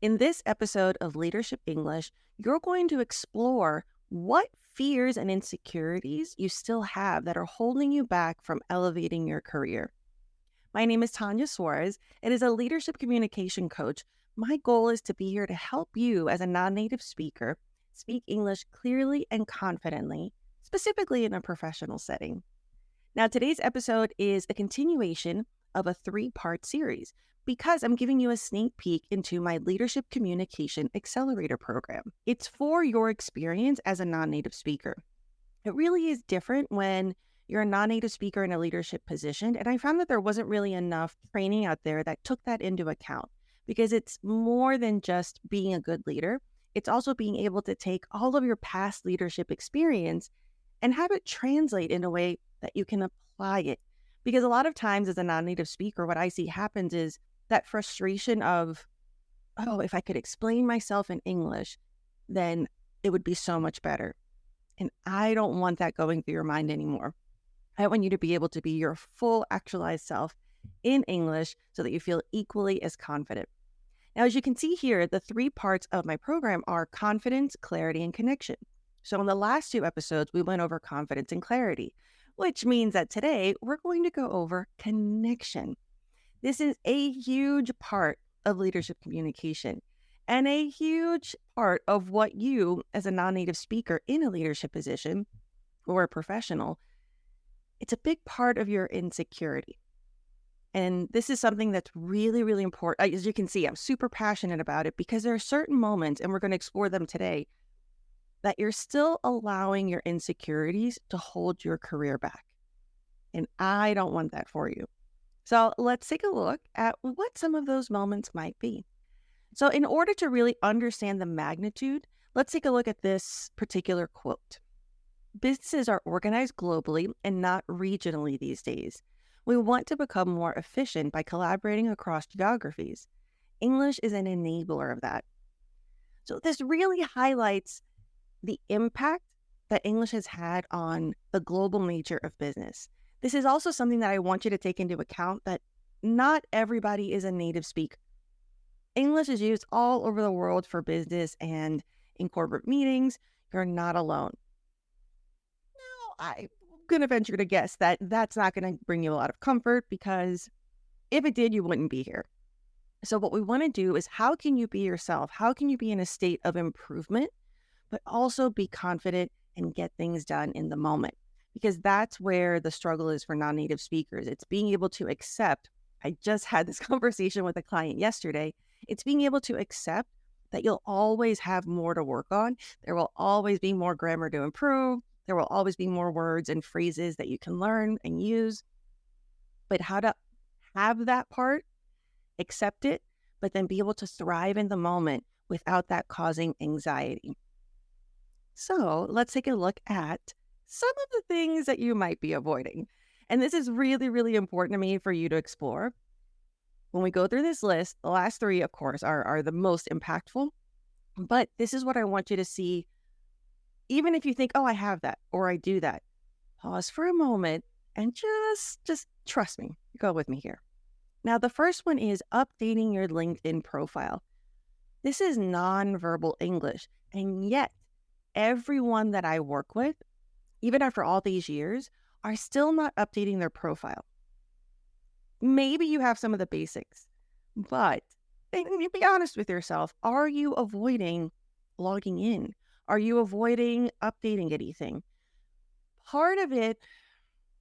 In this episode of Leadership English, you're going to explore what fears and insecurities you still have that are holding you back from elevating your career. My name is Tanya Suarez, and as a leadership communication coach, my goal is to be here to help you as a non native speaker speak English clearly and confidently, specifically in a professional setting. Now, today's episode is a continuation of a three-part series because I'm giving you a sneak peek into my Leadership Communication Accelerator program. It's for your experience as a non-native speaker. It really is different when you're a non-native speaker in a leadership position, and I found that there wasn't really enough training out there that took that into account because it's more than just being a good leader. It's also being able to take all of your past leadership experience and have it translate in a way that you can apply it. Because a lot of times as a non-native speaker, what I see happens is that frustration of, oh, if I could explain myself in English, then it would be so much better. And I don't want that going through your mind anymore. I want you to be able to be your full actualized self in English so that you feel equally as confident. Now, as you can see here, the three parts of my program are confidence, clarity, and connection. So in the last two episodes, we went over confidence and clarity, which means that today we're going to go over connection. This is a huge part of leadership communication and a huge part of what you, as a non-native speaker in a leadership position or a professional, it's a big part of your insecurity. And this is something that's really, really important. As you can see, I'm super passionate about it because there are certain moments, and we're going to explore them today, that you're still allowing your insecurities to hold your career back. And I don't want that for you. So let's take a look at what some of those moments might be. So in order to really understand the magnitude, let's take a look at this particular quote. Businesses are organized globally and not regionally these days. We want to become more efficient by collaborating across geographies. English is an enabler of that. So this really highlights the impact that English has had on the global nature of business. This is also something that I want you to take into account, that not everybody is a native speaker. English is used all over the world for business and in corporate meetings. You're not alone. Now, I'm going to venture to guess that that's not going to bring you a lot of comfort, because if it did, you wouldn't be here. So what we want to do is, how can you be yourself? How can you be in a state of improvement, but also be confident and get things done in the moment? Because that's where the struggle is for non-native speakers. It's being able to accept. I just had this conversation with a client yesterday. It's being able to accept that you'll always have more to work on. There will always be more grammar to improve. There will always be more words and phrases that you can learn and use. But how to have that part, accept it, but then be able to thrive in the moment without that causing anxiety. So let's take a look at some of the things that you might be avoiding. And this is really, really important to me for you to explore. When we go through this list, the last three, of course, are the most impactful. But this is what I want you to see. Even if you think, oh, I have that or I do that, pause for a moment and just trust me. Go with me here. Now, the first one is updating your LinkedIn profile. This is nonverbal English. And yet, everyone that I work with, even after all these years, are still not updating their profile. Maybe you have some of the basics, but be honest with yourself. Are you avoiding logging in? Are you avoiding updating anything? Part of it,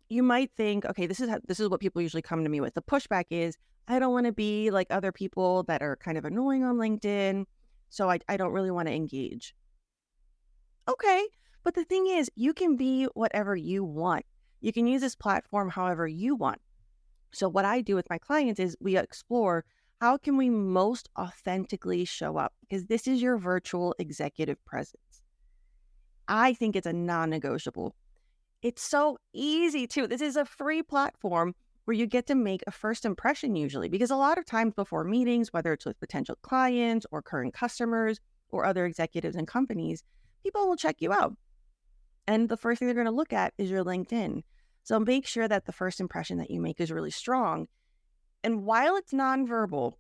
you might think, okay, this is what people usually come to me with. The pushback is, I don't want to be like other people that are kind of annoying on LinkedIn, so I don't really want to engage. Okay, but the thing is, you can be whatever you want. You can use this platform however you want. So what I do with my clients is we explore, how can we most authentically show up? Because this is your virtual executive presence. I think it's a non-negotiable. It's so easy too. This is a free platform where you get to make a first impression usually, because a lot of times before meetings, whether it's with potential clients or current customers or other executives and companies, people will check you out. And the first thing they're going to look at is your LinkedIn. So make sure that the first impression that you make is really strong. And while it's nonverbal,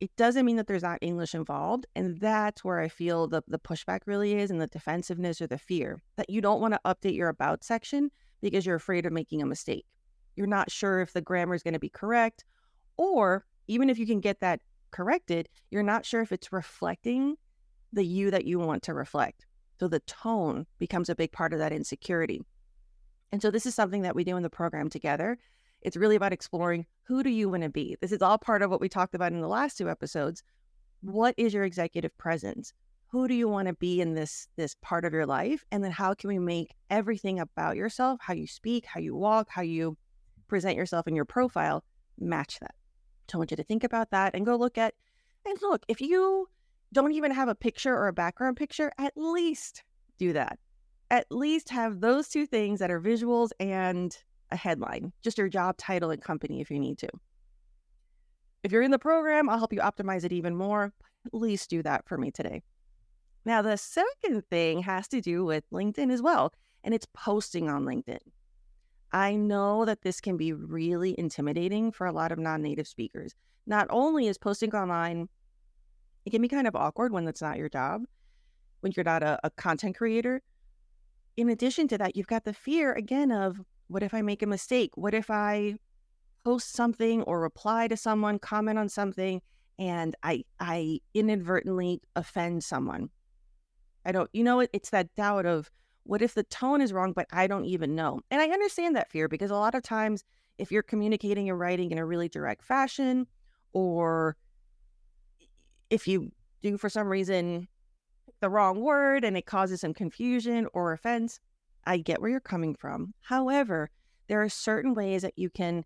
It doesn't mean that there's not English involved. And that's where I feel the pushback really is, and the defensiveness or the fear that you don't want to update your about section because you're afraid of making a mistake. You're not sure if the grammar is going to be correct, or even if you can get that corrected, you're not sure if it's reflecting the you that you want to reflect. So the tone becomes a big part of that insecurity. And so this is something that we do in the program together. It's really about exploring, who do you want to be? This is all part of what we talked about in the last 2 episodes. What is your executive presence? Who do you want to be in this part of your life? And then how can we make everything about yourself, how you speak, how you walk, how you present yourself in your profile, match that? So I want you to think about that and go look, if you don't even have a picture or a background picture, at least do that. At least have those 2 things that are visuals and a headline, just your job title and company if you need to. If you're in the program, I'll help you optimize it even more. At least do that for me today. Now, the second thing has to do with LinkedIn as well, and it's posting on LinkedIn. I know that this can be really intimidating for a lot of non-native speakers. Not only is posting online, it can be kind of awkward when that's not your job, when you're not a content creator. In addition to that, you've got the fear again of, what if I make a mistake? What if I post something or reply to someone, comment on something, and I inadvertently offend someone? It's that doubt of, what if the tone is wrong, but I don't even know? And I understand that fear, because a lot of times if you're communicating and writing in a really direct fashion, or if you do for some reason the wrong word and it causes some confusion or offense, I get where you're coming from. However, there are certain ways that you can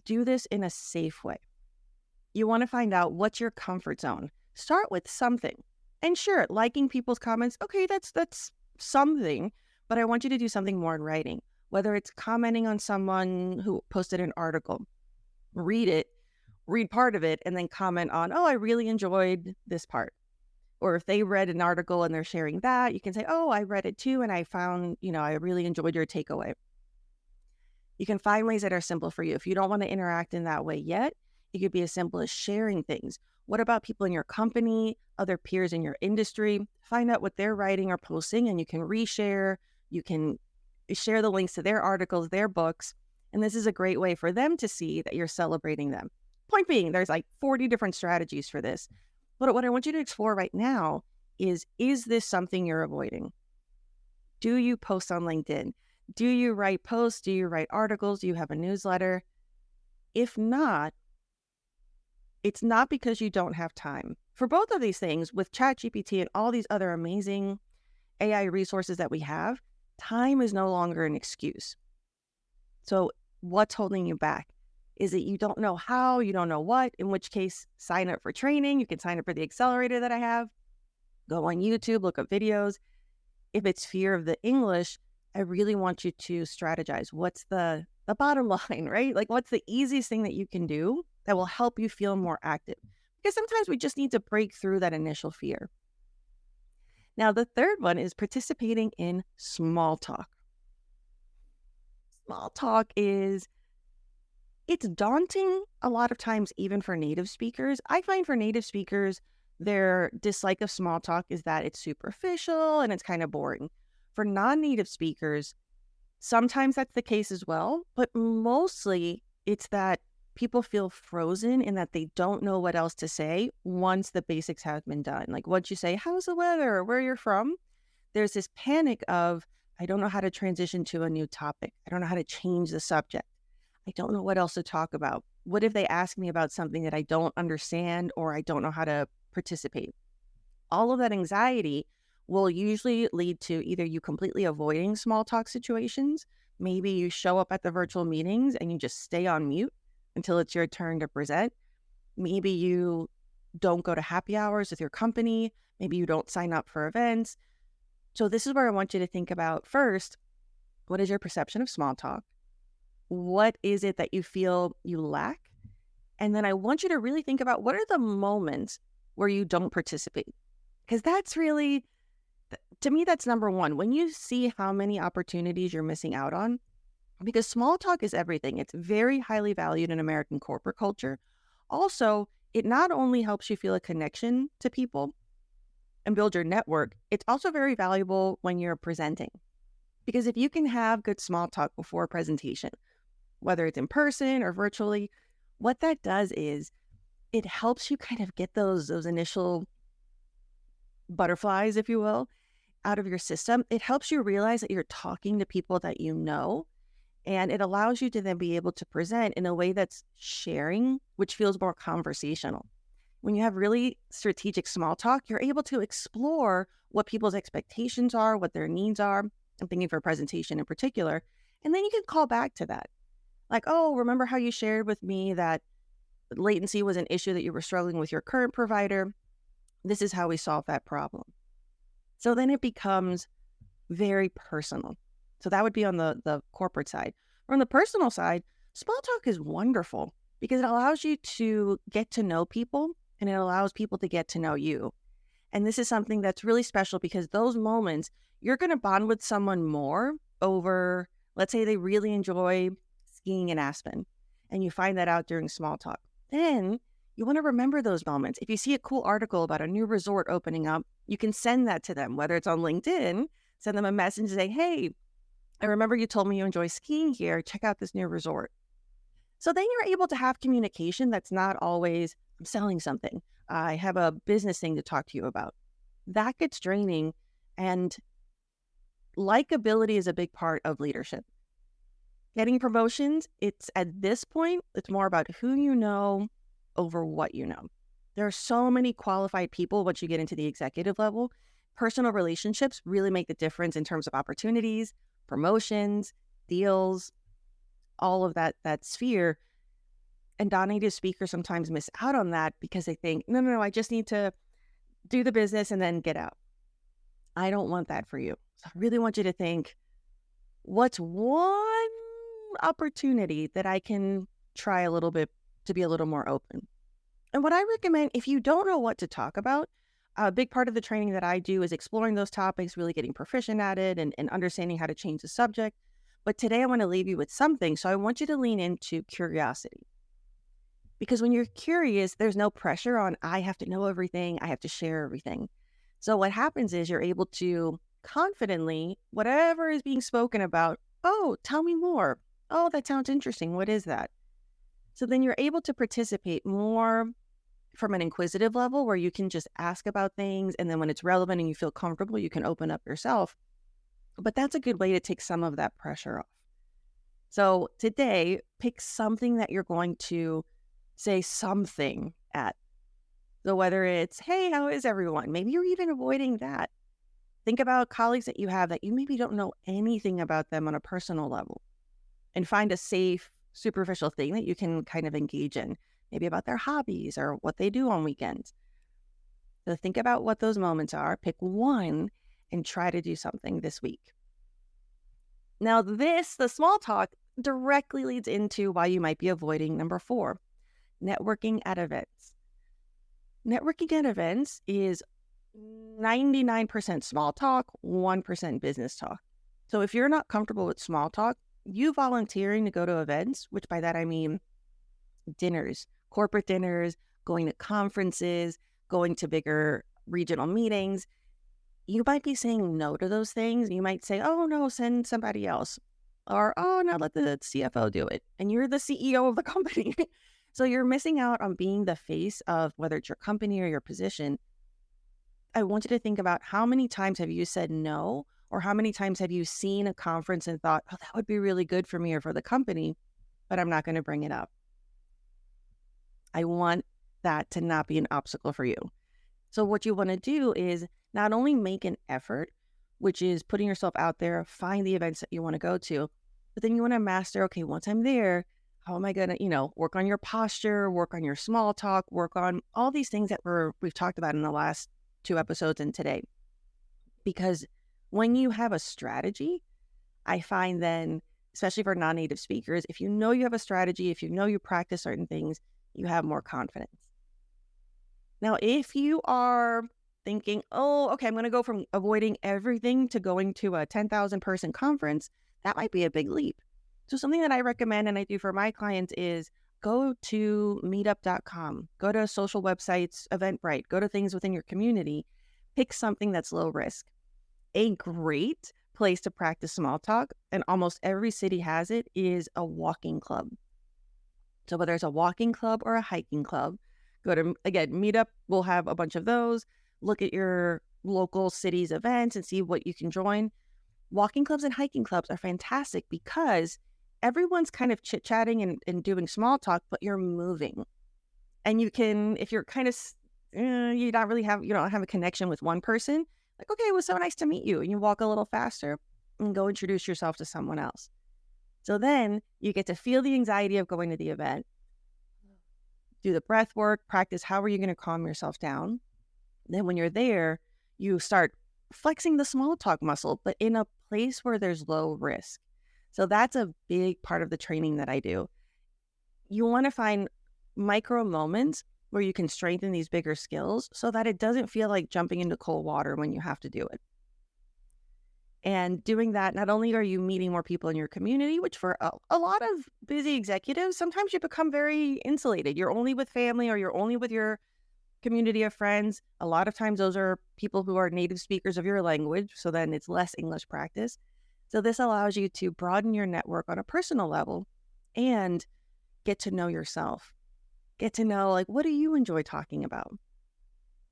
do this in a safe way. You want to find out what's your comfort zone. Start with something. And sure, liking people's comments, okay, that's something, but I want you to do something more in writing. Whether it's commenting on someone who posted an article, read part of it, and then comment on, oh, I really enjoyed this part. Or if they read an article and they're sharing that, you can say, oh, I read it too, and I found, I really enjoyed your takeaway. You can find ways that are simple for you. If you don't want to interact in that way yet, it could be as simple as sharing things. What about people in your company, other peers in your industry? Find out what they're writing or posting, and you can reshare. You can share the links to their articles, their books, and this is a great way for them to see that you're celebrating them. Point being, there's like 40 different strategies for this. But what I want you to explore right now is this something you're avoiding? Do you post on LinkedIn? Do you write posts? Do you write articles? Do you have a newsletter? If not, it's not because you don't have time. For both of these things, with ChatGPT and all these other amazing AI resources that we have, time is no longer an excuse. So what's holding you back? Is it you don't know how, you don't know what, in which case sign up for training. You can sign up for the accelerator that I have. Go on YouTube, look up videos. If it's fear of the English, I really want you to strategize. What's the bottom line, right? Like, what's the easiest thing that you can do that will help you feel more active? Because sometimes we just need to break through that initial fear. Now, the third one is participating in small talk. Small talk it's daunting a lot of times, even for native speakers. I find for native speakers, their dislike of small talk is that it's superficial and it's kind of boring. For non-native speakers, sometimes that's the case as well, but mostly it's that people feel frozen in that they don't know what else to say once the basics have been done. Like, once you say, how's the weather, or where you're from, there's this panic of, I don't know how to transition to a new topic. I don't know how to change the subject. I don't know what else to talk about. What if they ask me about something that I don't understand, or I don't know how to participate? All of that anxiety will usually lead to either you completely avoiding small talk situations. Maybe you show up at the virtual meetings and you just stay on mute until it's your turn to present. Maybe you don't go to happy hours with your company. Maybe you don't sign up for events. So this is where I want you to think about first, what is your perception of small talk? What is it that you feel you lack? And then I want you to really think about, what are the moments where you don't participate? Because that's really, to me, that's number one. When you see how many opportunities you're missing out on, because small talk is everything. It's very highly valued in American corporate culture. Also, it not only helps you feel a connection to people and build your network, it's also very valuable when you're presenting. Because if you can have good small talk before a presentation, whether it's in person or virtually, what that does is it helps you kind of get those initial butterflies, if you will, out of your system. It helps you realize that you're talking to people that you know, and it allows you to then be able to present in a way that's sharing, which feels more conversational. When you have really strategic small talk, you're able to explore what people's expectations are, what their needs are. I'm thinking for a presentation in particular. And then you can call back to that. Like, oh, remember how you shared with me that latency was an issue that you were struggling with your current provider? This is how we solve that problem. So then it becomes very personal. So that would be on the corporate side. Or on the personal side, small talk is wonderful because it allows you to get to know people and it allows people to get to know you. And this is something that's really special because those moments, you're going to bond with someone more over, let's say they really enjoy skiing in Aspen and you find that out during small talk. Then you want to remember those moments. If you see a cool article about a new resort opening up, you can send that to them, whether it's on LinkedIn, send them a message and say, hey, I remember you told me you enjoy skiing here. Check out this new resort. So then you're able to have communication that's not always, I'm selling something. I have a business thing to talk to you about. That gets draining, and likability is a big part of leadership. Getting promotions, it's at this point, it's more about who you know over what you know. There are so many qualified people once you get into the executive level. Personal relationships really make the difference in terms of opportunities, promotions, deals, all of that sphere. And non-native speakers sometimes miss out on that because they think, no, I just need to do the business and then get out. I don't want that for you. So I really want you to think, what's one opportunity that I can try a little bit to be a little more open? And what I recommend, if you don't know what to talk about, a big part of the training that I do is exploring those topics, really getting proficient at it and understanding how to change the subject. But today I want to leave you with something. So I want you to lean into curiosity. Because when you're curious, there's no pressure on, I have to know everything, I have to share everything. So what happens is you're able to confidently, whatever is being spoken about, oh, tell me more. Oh, that sounds interesting. What is that? So then you're able to participate more from an inquisitive level where you can just ask about things. And then when it's relevant and you feel comfortable, you can open up yourself. But that's a good way to take some of that pressure off. So today, pick something that you're going to say something at. So whether it's, hey, how is everyone? Maybe you're even avoiding that. Think about colleagues that you have that you maybe don't know anything about them on a personal level, and find a safe, superficial thing that you can kind of engage in, maybe about their hobbies or what they do on weekends. So think about what those moments are, pick one, and try to do something this week. Now the small talk directly leads into why you might be avoiding number 4, networking at events. Networking at events is 99% small talk, 1% business talk. So if you're not comfortable with small talk, you volunteering to go to events, which by that I mean dinners, corporate dinners, going to conferences, going to bigger regional meetings, you might be saying no to those things. You might say, oh no, send somebody else. Or, oh no, let the CFO do it. And you're the CEO of the company. So you're missing out on being the face of whether it's your company or your position. I want you to think about how many times have you said no, or how many times have you seen a conference and thought, oh, that would be really good for me or for the company, but I'm not going to bring it up. I want that to not be an obstacle for you. So what you want to do is not only make an effort, which is putting yourself out there, find the events that you want to go to, but then you want to master, okay, once I'm there, how am I going to, work on your posture, work on your small talk, work on all these things that we've talked about in the last 2 episodes and today. Because when you have a strategy, I find then, especially for non-native speakers, if you know you have a strategy, if you know you practice certain things, you have more confidence. Now, if you are thinking, oh, okay, I'm going to go from avoiding everything to going to a 10,000 person conference, that might be a big leap. So something that I recommend and I do for my clients is Go to meetup.com, go to social websites, Eventbrite, go to things within your community, pick something that's low risk. A great place to practice small talk, and almost every city has it, is a walking club. So whether it's a walking club or a hiking club, go to, again, Meetup will have a bunch of those. Look at your local city's events and see what you can join. Walking clubs and hiking clubs are fantastic because everyone's kind of chit-chatting and doing small talk, but you're moving. And you can, if you're kind of, you don't have a connection with one person, like, okay, it was so nice to meet you. And you walk a little faster and go introduce yourself to someone else. So then you get to feel the anxiety of going to the event, do the breath work, practice how are you going to calm yourself down. Then when you're there, you start flexing the small talk muscle, but in a place where there's low risk. So that's a big part of the training that I do. You want to find micro moments where you can strengthen these bigger skills so that it doesn't feel like jumping into cold water when you have to do it. And doing that, not only are you meeting more people in your community, which for a lot of busy executives, sometimes you become very insulated. You're only with family or you're only with your community of friends. A lot of times those are people who are native speakers of your language. So then it's less English practice. So this allows you to broaden your network on a personal level and get to know yourself. Get to know, like, what do you enjoy talking about?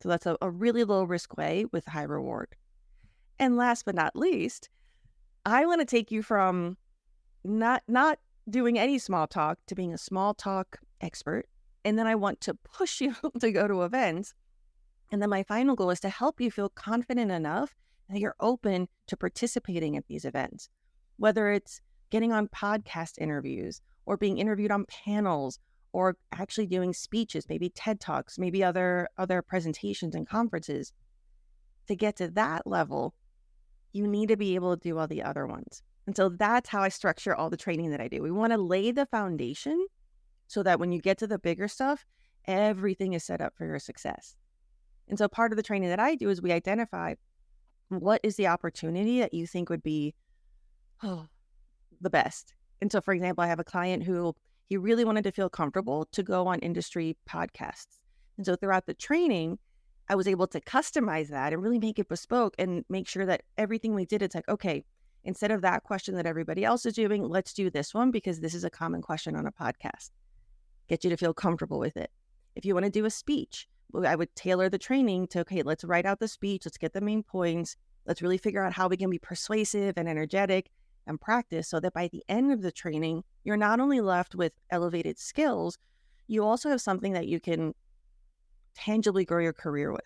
So that's a really low risk way with high reward. And last but not least, I want to take you from not doing any small talk to being a small talk expert. And then I want to push you to go to events. And then my final goal is to help you feel confident enough that you're open to participating at these events, whether it's getting on podcast interviews or being interviewed on panels or actually doing speeches, maybe TED Talks, maybe other presentations and conferences. To get to that level, you need to be able to do all the other ones. And so that's how I structure all the training that I do. We want to lay the foundation so that when you get to the bigger stuff, everything is set up for your success. And so part of the training that I do is we identify what is the opportunity that you think would be the best. And so, for example, I have a client who he really wanted to feel comfortable to go on industry podcasts. And so throughout the training, I was able to customize that and really make it bespoke and make sure that everything we did, it's like, okay, instead of that question that everybody else is doing, let's do this one because this is a common question on a podcast. Get you to feel comfortable with it. If you want to do a speech, I would tailor the training to, okay, let's write out the speech. Let's get the main points. Let's really figure out how we can be persuasive and energetic and practice so that by the end of the training, you're not only left with elevated skills, you also have something that you can tangibly grow your career with.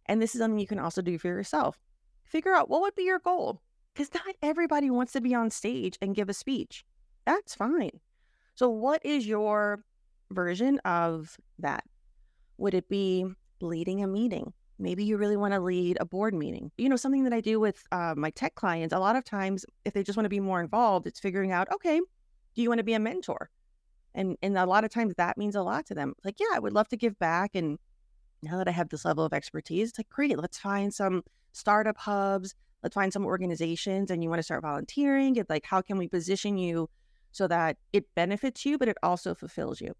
And this is something you can also do for yourself. Figure out what would be your goal, because not everybody wants to be on stage and give a speech. That's fine. So what is your version of that? Would it be leading a meeting? Maybe you really want to lead a board meeting. Something that I do with my tech clients, a lot of times, if they just want to be more involved, it's figuring out, okay, do you want to be a mentor? And a lot of times that means a lot to them. Like, yeah, I would love to give back. And now that I have this level of expertise, it's like, great, let's find some startup hubs. Let's find some organizations and you want to start volunteering. It's like, how can we position you so that it benefits you, but it also fulfills you?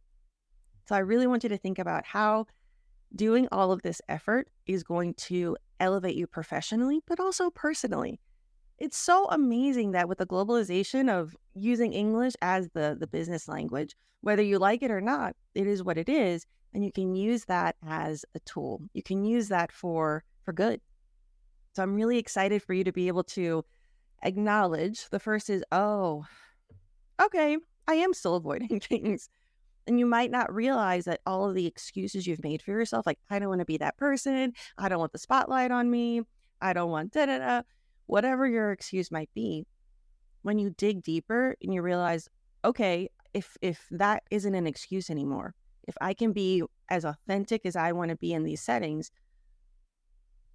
So I really want you to think about how doing all of this effort is going to elevate you professionally, but also personally. It's so amazing that with the globalization of using English as the business language, whether you like it or not, it is what it is. And you can use that as a tool. You can use that for good. So I'm really excited for you to be able to acknowledge the first is, oh, okay, I am still avoiding things. And you might not realize that all of the excuses you've made for yourself, like, I don't want to be that person. I don't want the spotlight on me. I don't want da-da-da. Whatever your excuse might be, when you dig deeper and you realize, okay, if that isn't an excuse anymore, if I can be as authentic as I want to be in these settings,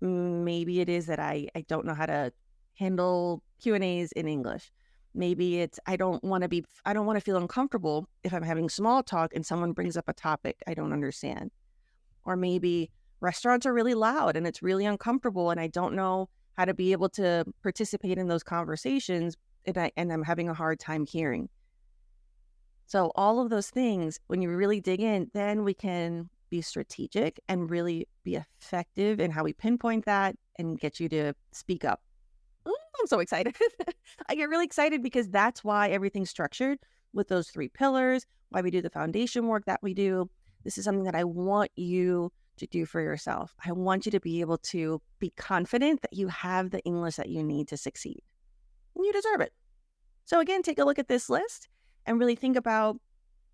maybe it is that I don't know how to handle Q&As in English. Maybe it's I don't want to feel uncomfortable if I'm having small talk and someone brings up a topic I don't understand. Or maybe restaurants are really loud and it's really uncomfortable and I don't know how to be able to participate in those conversations and I'm having a hard time hearing. So all of those things, when you really dig in, then we can be strategic and really be effective in how we pinpoint that and get you to speak up. Ooh, I'm so excited. I get really excited because that's why everything's structured with those 3 pillars, why we do the foundation work that we do. This is something that I want you to do for yourself. I want you to be able to be confident that you have the English that you need to succeed. And you deserve it. So again, take a look at this list and really think about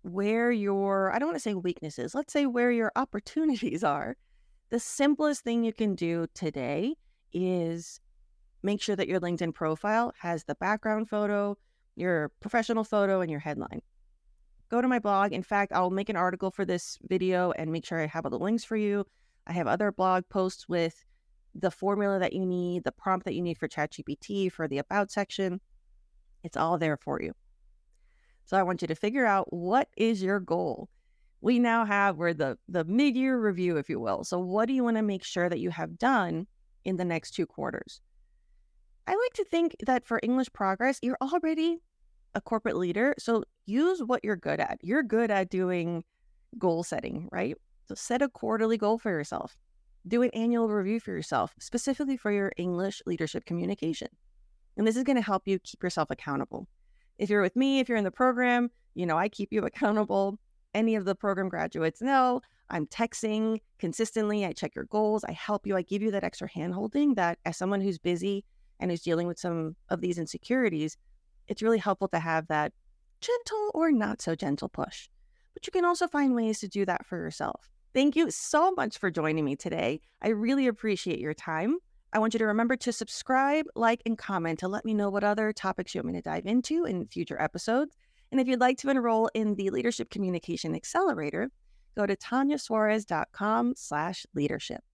where your, I don't want to say weaknesses, let's say where your opportunities are. The simplest thing you can do today is make sure that your LinkedIn profile has the background photo, your professional photo, and your headline. Go to my blog. In fact, I'll make an article for this video and make sure I have all the links for you. I have other blog posts with the formula that you need, the prompt that you need for ChatGPT, for the About section. It's all there for you. So I want you to figure out, what is your goal? We now have, we're the mid-year review, if you will. So what do you want to make sure that you have done in the next 2 quarters? I like to think that for English progress, you're already a corporate leader. So use what you're good at. You're good at doing goal setting, right? So set a quarterly goal for yourself. Do an annual review for yourself, specifically for your English leadership communication. And this is going to help you keep yourself accountable. If you're with me, if you're in the program, I keep you accountable. Any of the program graduates know I'm texting consistently. I check your goals. I help you. I give you that extra handholding that, as someone who's busy and who's dealing with some of these insecurities, it's really helpful to have that gentle or not so gentle push. But you can also find ways to do that for yourself. Thank you so much for joining me today. I really appreciate your time. I want you to remember to subscribe, like, and comment to let me know what other topics you want me to dive into in future episodes. And if you'd like to enroll in the Leadership Communication Accelerator, go to tanyasuarez.com/leadership.